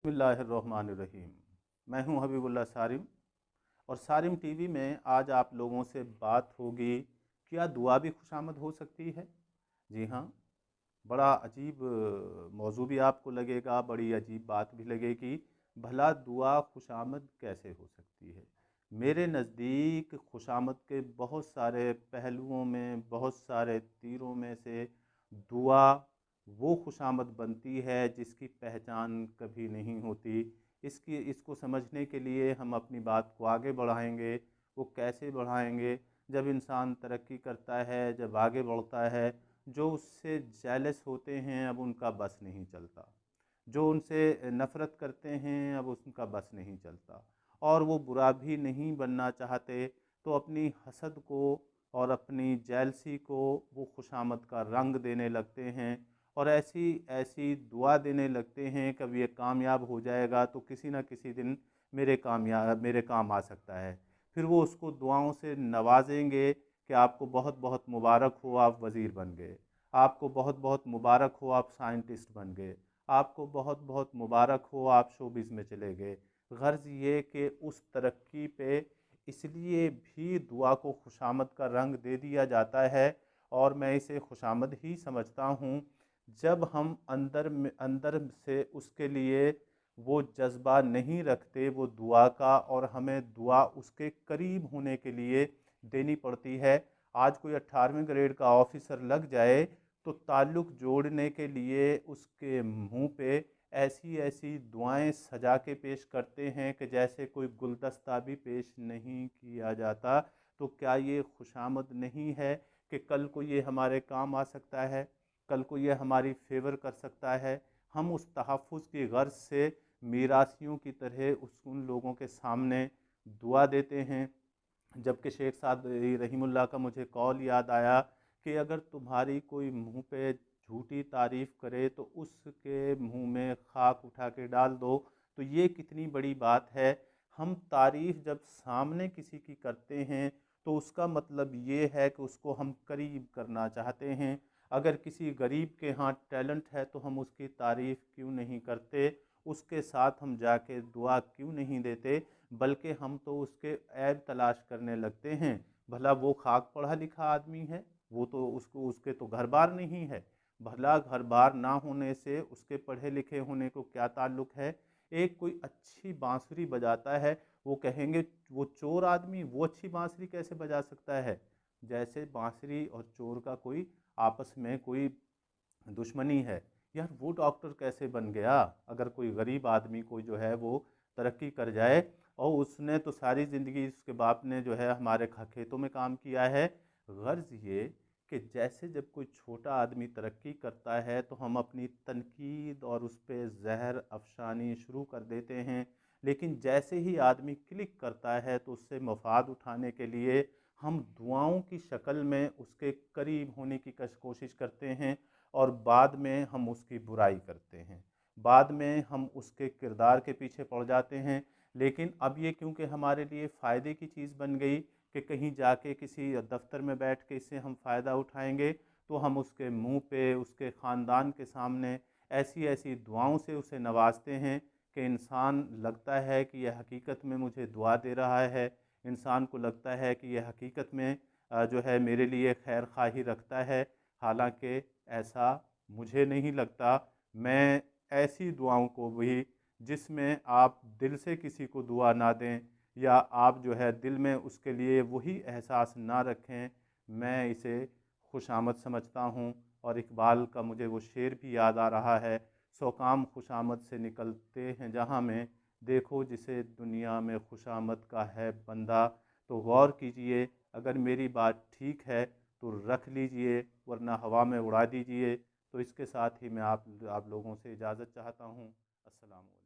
بسم اللہ الرحمن الرحیم۔ میں ہوں حبیب اللہ سارم، اور سارم ٹی وی میں آج آپ لوگوں سے بات ہوگی، کیا دعا بھی خوشامد ہو سکتی ہے؟ جی ہاں، بڑا عجیب موضوع بھی آپ کو لگے گا، بڑی عجیب بات بھی لگے گی۔ بھلا دعا خوشامد کیسے ہو سکتی ہے؟ میرے نزدیک خوشامد کے بہت سارے پہلوؤں میں، بہت سارے تیروں میں سے دعا وہ خوشامد بنتی ہے جس کی پہچان کبھی نہیں ہوتی۔ اس کو سمجھنے کے لیے ہم اپنی بات کو آگے بڑھائیں گے۔ وہ کیسے بڑھائیں گے؟ جب انسان ترقی کرتا ہے، جب آگے بڑھتا ہے، جو اس سے جیلس ہوتے ہیں اب ان کا بس نہیں چلتا، جو ان سے نفرت کرتے ہیں اب ان کا بس نہیں چلتا، اور وہ برا بھی نہیں بننا چاہتے، تو اپنی حسد کو اور اپنی جیلسی کو وہ خوشامد کا رنگ دینے لگتے ہیں، اور ایسی ایسی دعا دینے لگتے ہیں، کبھی یہ کامیاب ہو جائے گا تو کسی نہ کسی دن میرے کام آ سکتا ہے۔ پھر وہ اس کو دعاؤں سے نوازیں گے کہ آپ کو بہت بہت مبارک ہو، آپ وزیر بن گئے، آپ کو بہت بہت مبارک ہو، آپ سائنٹسٹ بن گئے، آپ کو بہت بہت مبارک ہو، آپ شوبز میں چلے گئے۔ غرض یہ کہ اس ترقی پہ اس لیے بھی دعا کو خوشامد کا رنگ دے دیا جاتا ہے، اور میں اسے خوشامد ہی سمجھتا ہوں، جب ہم اندر سے اس کے لیے وہ جذبہ نہیں رکھتے وہ دعا کا، اور ہمیں دعا اس کے قریب ہونے کے لیے دینی پڑتی ہے۔ آج کوئی 18ویں گریڈ کا آفیسر لگ جائے تو تعلق جوڑنے کے لیے اس کے منہ پہ ایسی ایسی دعائیں سجا کے پیش کرتے ہیں کہ جیسے کوئی گلدستہ بھی پیش نہیں کیا جاتا۔ تو کیا یہ خوشامد نہیں ہے کہ کل کو یہ ہمارے کام آ سکتا ہے، کل کو یہ ہماری فیور کر سکتا ہے؟ ہم اس تحفظ کی غرض سے میراثیوں کی طرح ان لوگوں کے سامنے دعا دیتے ہیں۔ جبکہ شیخ سعد رحیم اللہ کا مجھے قول یاد آیا کہ اگر تمہاری کوئی منہ پہ جھوٹی تعریف کرے تو اس کے منہ میں خاک اٹھا کے ڈال دو، تو یہ کتنی بڑی بات ہے۔ ہم تعریف جب سامنے کسی کی کرتے ہیں تو اس کا مطلب یہ ہے کہ اس کو ہم قریب کرنا چاہتے ہیں۔ اگر کسی غریب کے ہاں ٹیلنٹ ہے تو ہم اس کی تعریف کیوں نہیں کرتے، اس کے ساتھ ہم جا کے دعا کیوں نہیں دیتے، بلکہ ہم تو اس کے عیب تلاش کرنے لگتے ہیں۔ بھلا وہ خاک پڑھا لکھا آدمی ہے، وہ تو اس کے تو گھر بار نہیں ہے۔ بھلا گھر بار نہ ہونے سے اس کے پڑھے لکھے ہونے کو کیا تعلق ہے؟ ایک کوئی اچھی بانسری بجاتا ہے، وہ کہیں گے وہ چور آدمی، وہ اچھی بانسری کیسے بجا سکتا ہے؟ جیسے بانسری اور چور کا کوئی آپس میں کوئی دشمنی ہے۔ یار وہ ڈاکٹر کیسے بن گیا؟ اگر کوئی غریب آدمی کو جو ہے وہ ترقی کر جائے، اور اس نے تو ساری زندگی اس کے باپ نے جو ہے ہمارے کھیتوں میں کام کیا ہے۔ غرض یہ کہ جیسے جب کوئی چھوٹا آدمی ترقی کرتا ہے تو ہم اپنی تنقید اور اس پہ زہر افشانی شروع کر دیتے ہیں، لیکن جیسے ہی آدمی کلک کرتا ہے تو اس سے مفاد اٹھانے کے لیے ہم دعاؤں کی شکل میں اس کے قریب ہونے کی کوشش کرتے ہیں، اور بعد میں ہم اس کی برائی کرتے ہیں، بعد میں ہم اس کے کردار کے پیچھے پڑ جاتے ہیں۔ لیکن اب یہ کیونکہ ہمارے لیے فائدے کی چیز بن گئی کہ کہیں جا کے کسی دفتر میں بیٹھ کے اس سے ہم فائدہ اٹھائیں گے، تو ہم اس کے منہ پہ، اس کے خاندان کے سامنے ایسی ایسی دعاؤں سے اسے نوازتے ہیں کہ انسان لگتا ہے کہ یہ حقیقت میں مجھے دعا دے رہا ہے، انسان کو لگتا ہے کہ یہ حقیقت میں جو ہے میرے لیے خیر خواہی رکھتا ہے۔ حالانکہ ایسا مجھے نہیں لگتا۔ میں ایسی دعاؤں کو بھی جس میں آپ دل سے کسی کو دعا نہ دیں، یا آپ جو ہے دل میں اس کے لیے وہی احساس نہ رکھیں، میں اسے خوشامد سمجھتا ہوں۔ اور اقبال کا مجھے وہ شعر بھی یاد آ رہا ہے، سو کام خوشامد سے نکلتے ہیں جہاں میں، دیکھو جسے دنیا میں خوشامد کا ہے بندہ۔ تو غور کیجئے، اگر میری بات ٹھیک ہے تو رکھ لیجئے، ورنہ ہوا میں اڑا دیجئے۔ تو اس کے ساتھ ہی میں آپ لوگوں سے اجازت چاہتا ہوں۔ السلام علیکم۔